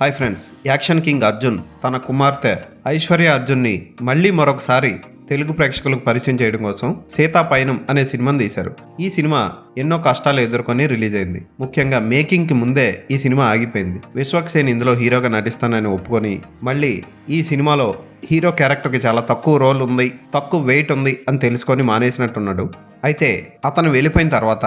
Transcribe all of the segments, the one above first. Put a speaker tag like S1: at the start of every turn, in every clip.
S1: Hi friends, action king Arjun తన కుమార్తె ఐశ్వర్య అర్జున్ని మళ్ళీ మరొకసారి తెలుగు ప్రేక్షకులకు పరిచయం చేయడం కోసం సీతా పయనం అనే సినిమాను తీశారు. ఈ సినిమా ఎన్నో కష్టాలు ఎదుర్కొని రిలీజ్ అయింది. ముఖ్యంగా మేకింగ్కి ముందే ఈ సినిమా ఆగిపోయింది. విశ్వక్ సేన్ ఇందులో హీరోగా నటిస్తానని ఒప్పుకొని మళ్ళీ ఈ సినిమాలో హీరో క్యారెక్టర్కి చాలా తక్కువ రోల్ ఉంది, తక్కువ వెయిట్ ఉంది అని తెలుసుకొని మానేసినట్టున్నాడు. అయితే అతను వెళ్ళిపోయిన తర్వాత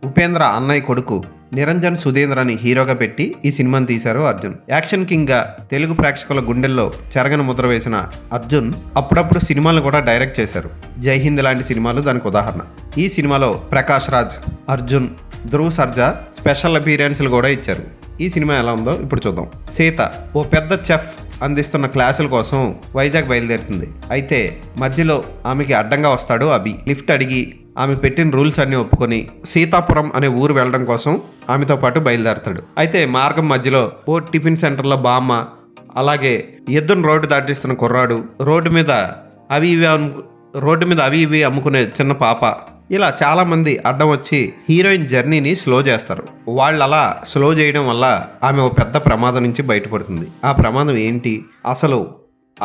S1: ఉపేంద్ర అన్నయ్య కొడుకు నిరంజన్ సుధీంద్రని హీరోగా పెట్టి ఈ సినిమాని తీశారు అర్జున్. యాక్షన్ కింగ్గా తెలుగు ప్రేక్షకుల గుండెల్లో చెరగని ముద్ర వేసిన అర్జున్ అప్పుడప్పుడు సినిమాలు కూడా డైరెక్ట్ చేశారు. జై హింద్ లాంటి సినిమాలు దానికి ఉదాహరణ. ఈ సినిమాలో ప్రకాష్ రాజ్, అర్జున్, ధ్రువ్ సర్జా స్పెషల్ అపీరియన్స్లు కూడా ఇచ్చారు. ఈ సినిమా ఎలా ఉందో ఇప్పుడు చూద్దాం. సీత ఓ పెద్ద చెఫ్ అందిస్తున్న క్లాసుల కోసం వైజాగ్ బయలుదేరుతుంది. అయితే మధ్యలో ఆమెకి అడ్డంగా వస్తాడు అభి. లిఫ్ట్ అడిగి ఆమె పెట్టిన రూల్స్ అన్ని ఒప్పుకొని సీతాపురం అనే ఊరు వెళ్ళడం కోసం ఆమెతో పాటు బయలుదేరతాడు. అయితే మార్గం మధ్యలో ఓ టిఫిన్ సెంటర్లో బామ్మ, అలాగే ఎద్దును రోడ్డు దాటిస్తున్న కుర్రాడు, రోడ్డు మీద అవి ఇవి అమ్ముకునే చిన్న పాప, ఇలా చాలామంది అడ్డం వచ్చి హీరోయిన్ జర్నీని స్లో చేస్తారు. వాళ్ళు అలా స్లో చేయడం వల్ల ఆమె ఓ పెద్ద ప్రమాదం నుంచి బయటపడుతుంది. ఆ ప్రమాదం ఏంటి, అసలు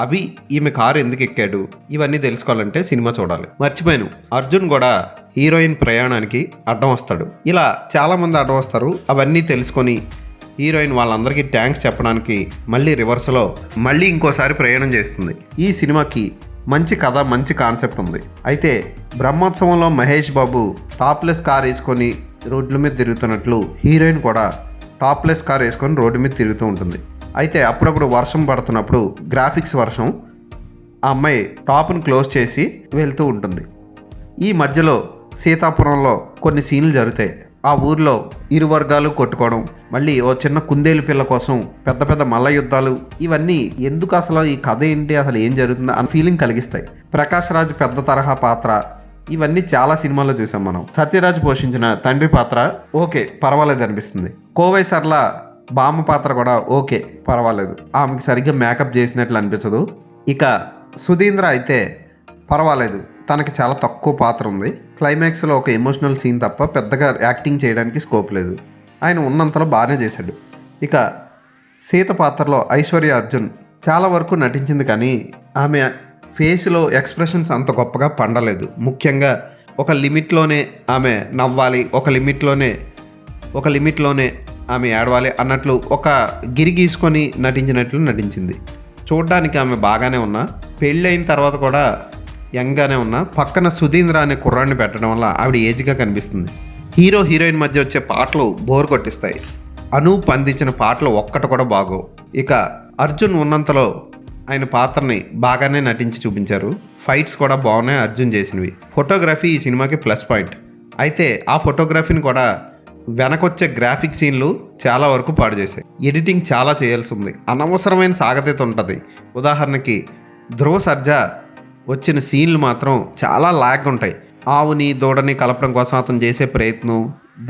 S1: అభి ఈమె కారు ఎందుకు ఎక్కాడు, ఇవన్నీ తెలుసుకోవాలంటే సినిమా చూడాలి. మర్చిపోయాను, అర్జున్ కూడా హీరోయిన్ ప్రయాణానికి అడ్డం వస్తాడు. ఇలా చాలామంది అడ్డం వస్తారు. అవన్నీ తెలుసుకొని హీరోయిన్ వాళ్ళందరికీ థ్యాంక్స్ చెప్పడానికి మళ్ళీ రివర్స్లో మళ్ళీ ఇంకోసారి ప్రయాణం చేస్తుంది. ఈ సినిమాకి మంచి కథ, మంచి కాన్సెప్ట్ ఉంది. అయితే బ్రహ్మోత్సవంలో మహేష్ బాబు టాప్లెస్ కార్ వేసుకొని రోడ్ల మీద తిరుగుతున్నట్లు హీరోయిన్ కూడా టాప్లెస్ కార్ వేసుకొని రోడ్డు మీద తిరుగుతూ ఉంటుంది. అయితే అప్పుడప్పుడు వర్షం పడుతున్నప్పుడు గ్రాఫిక్స్ వర్షం ఆ అమ్మాయి టాప్ను క్లోజ్ చేసి వెళ్తూ ఉంటుంది. ఈ మధ్యలో సీతాపురంలో కొన్ని సీన్లు జరుగుతాయి. ఆ ఊర్లో ఇరు వర్గాలు కొట్టుకోవడం, మళ్ళీ ఓ చిన్న కుందేలు పిల్ల కోసం పెద్ద పెద్ద మల్ల యుద్ధాలు, ఇవన్నీ ఎందుకు, అసలు ఈ కథ ఏంటి, అసలు ఏం జరుగుతుందో అని ఫీలింగ్ కలిగిస్తాయి. ప్రకాష్ రాజ్ పెద్ద తరహా పాత్ర, ఇవన్నీ చాలా సినిమాల్లో చూసాం మనం. సత్యరాజ్ పోషించిన తండ్రి పాత్ర ఓకే పర్వాలేదు అనిపిస్తుంది. కోవై సర్ల బామ్మ పాత్ర కూడా ఓకే పర్వాలేదు, ఆమెకి సరిగ్గా మేకప్ చేసినట్లు అనిపించదు. ఇక సుధీంద్ర అయితే పర్వాలేదు, తనకి చాలా తక్కువ పాత్ర ఉంది. క్లైమాక్స్లో ఒక ఎమోషనల్ సీన్ తప్ప పెద్దగా యాక్టింగ్ చేయడానికి స్కోప్ లేదు. ఆయన ఉన్నంతలో బాగానే చేశాడు. ఇక సీత పాత్రలో ఐశ్వర్య అర్జున్ చాలా వరకు నటించింది, కానీ ఆమె ఫేస్లో ఎక్స్ప్రెషన్స్ అంత గొప్పగా పండలేదు. ముఖ్యంగా ఒక లిమిట్లోనే ఆమె నవ్వాలి, ఒక లిమిట్లోనే ఆమె ఏడవాలి అన్నట్లు ఒక గిరి గీసుకొని నటించినట్లు నటించింది. చూడ్డానికి ఆమె బాగానే ఉన్నా, పెళ్ళైన తర్వాత కూడా యంగ్గానే ఉన్నా, పక్కన సుధీంద్ర అనే కుర్రాన్ని పెట్టడం వల్ల ఆవిడ ఏజ్గా కనిపిస్తుంది. హీరో హీరోయిన్ మధ్య వచ్చే పాటలు బోర్ కొట్టిస్తాయి. అనూప్ అందించిన పాటలు ఒక్కటి కూడా బాగోవు. ఇక అర్జున్ ఉన్నంతలో ఆయన పాత్రని బాగానే నటించి చూపించారు. ఫైట్స్ కూడా బాగున్నాయి అర్జున్ చేసినవి. ఫోటోగ్రఫీ ఈ సినిమాకి ప్లస్ పాయింట్. అయితే ఆ ఫోటోగ్రఫీని కూడా వెనకొచ్చే గ్రాఫిక్ సీన్లు చాలా వరకు పాడు చేశాయి. ఎడిటింగ్ చాలా చేయాల్సి ఉంది. అనవసరమైన సాగతీత ఉంటుంది. ఉదాహరణకి ధ్రువ సర్జా వచ్చిన సీన్లు మాత్రం చాలా లాగ్ ఉంటాయి. ఆవుని దూడని కలపడం కోసం అతను చేసే ప్రయత్నం,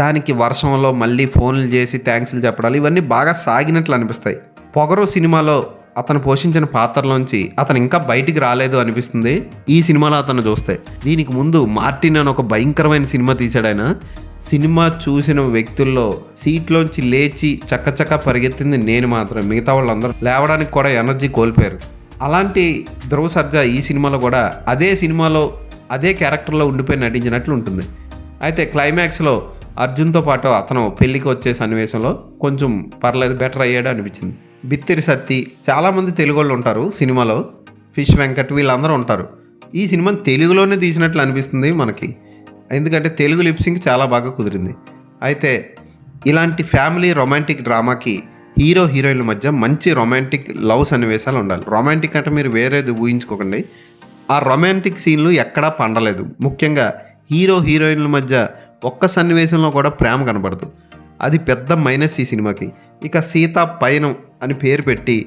S1: దానికి వర్షంలో మళ్ళీ ఫోన్లు చేసి థ్యాంక్స్లు చెప్పడాలు, ఇవన్నీ బాగా సాగినట్లు అనిపిస్తాయి. పొగరు సినిమాలో అతను పోషించిన పాత్రలోంచి అతను ఇంకా బయటికి రాలేదు అనిపిస్తుంది ఈ సినిమాలో అతను చూస్తే. దీనికి ముందు మార్టిన్ అని ఒక భయంకరమైన సినిమా తీశాడు ఆయన. సినిమా చూసిన వ్యక్తుల్లో సీట్లోంచి లేచి చక్కచక్క పరిగెత్తింది నేను మాత్రం, మిగతా వాళ్ళందరూ లేవడానికి కూడా ఎనర్జీ కోల్పోయారు. అలాంటి ధ్రువ సర్జా ఈ సినిమాలో కూడా అదే సినిమాలో అదే క్యారెక్టర్లో ఉండిపోయి నటించినట్లు ఉంటుంది. అయితే క్లైమాక్స్లో అర్జున్తో పాటు అతను పెళ్ళికి వచ్చే సన్నివేశంలో కొంచెం పర్లేదు, బెటర్ అయ్యాడు అనిపించింది. బిత్తిరి సత్తి, చాలామంది తెలుగు వాళ్ళు ఉంటారు సినిమాలో, ఫిష్ వెంకట్, వీళ్ళందరూ ఉంటారు. ఈ సినిమాని తెలుగులోనే తీసినట్లు అనిపిస్తుంది మనకి, ఎందుకంటే తెలుగు లిప్సింగ్ చాలా బాగా కుదిరింది. అయితే ఇలాంటి ఫ్యామిలీ రొమాంటిక్ డ్రామాకి హీరో హీరోయిన్ల మధ్య మంచి రొమాంటిక్ లవ్ సన్నివేశాలు ఉండాలి. రొమాంటిక్ అంటే మీరు వేరేది ఊహించుకోకండి. ఆ రొమాంటిక్ సీన్లు ఎక్కడా పండలేదు. ముఖ్యంగా హీరో హీరోయిన్ల మధ్య ఒక్క సన్నివేశంలో కూడా ప్రేమ కనబడదు. అది పెద్ద మైనస్ ఈ సినిమాకి. ఇక సీతా పయనం అని పేరు పెట్టి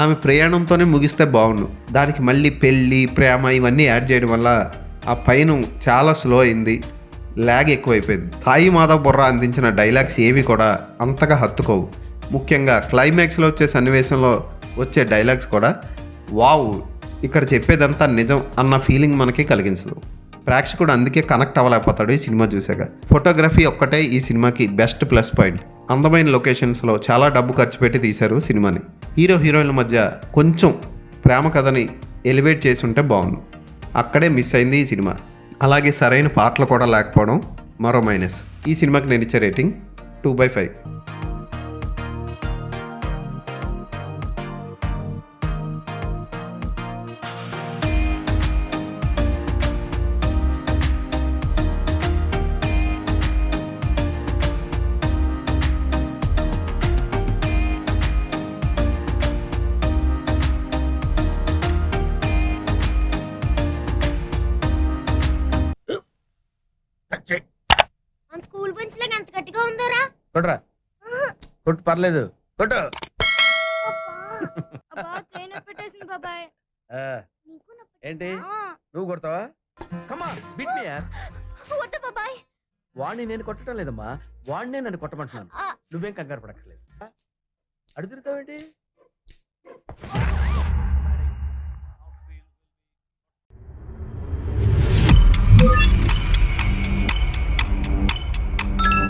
S1: ఆమె ప్రయాణంతోనే ముగిస్తే బాగుండు. దానికి మళ్ళీ పెళ్ళి, ప్రేమ ఇవన్నీ యాడ్ చేయడం వల్ల ఆ పయనం చాలా స్లో అయింది, ల్యాగ్ ఎక్కువైపోయింది. సాయి మాధవ్ బుర్రా అందించిన డైలాగ్స్ ఏవి కూడా అంతగా హత్తుకోవు. ముఖ్యంగా క్లైమాక్స్లో వచ్చే సన్నివేశంలో వచ్చే డైలాగ్స్ కూడా వావ్, ఇక్కడ చెప్పేదంతా నిజం అన్న ఫీలింగ్ మనకి కలిగించదు. ప్రేక్షకుడు అందుకే కనెక్ట్ అవ్వలేకపోతాడు ఈ సినిమా చూసాక. ఫోటోగ్రఫీ ఒక్కటే ఈ సినిమాకి బెస్ట్ ప్లస్ పాయింట్. అందమైన లొకేషన్స్లో చాలా డబ్బు ఖర్చు పెట్టి తీశారు సినిమాని. హీరో హీరోయిన్ల మధ్య కొంచెం ప్రేమ కథని ఎలివేట్ చేసి ఉంటే బాగుండు. అక్కడే మిస్ అయింది ఈ సినిమా. అలాగే సరైన పాటలు కూడా లేకపోవడం మరో మైనస్. ఈ సినిమాకి నేను ఇచ్చే రేటింగ్ 2/5.
S2: మన స్కూల్ బెంచ్ లాగా ఎంత గట్టిగా ఉందోరా.
S3: కొట్రా, కొట్టు, పర్లేదు, కొట్టు.
S2: అబ్బా చైన్ పెట్టేసింది బాబాయ్.
S3: ఆ,
S2: నీకు నొప్పి.
S3: ఏంటి
S2: ఆ,
S3: నువ్వు కొడతావా? కమా బిట్ మీ యార్.
S2: వద్దు బాబాయ్.
S3: వాడిని నేను కొట్టడం లేదమ్మా, వాడినే నన్ను కొట్టమంటున్నాను.
S2: ఆ.
S3: నువ్వేం కంగారు పడక్కర్లేదు. అడుగుతావేంటి?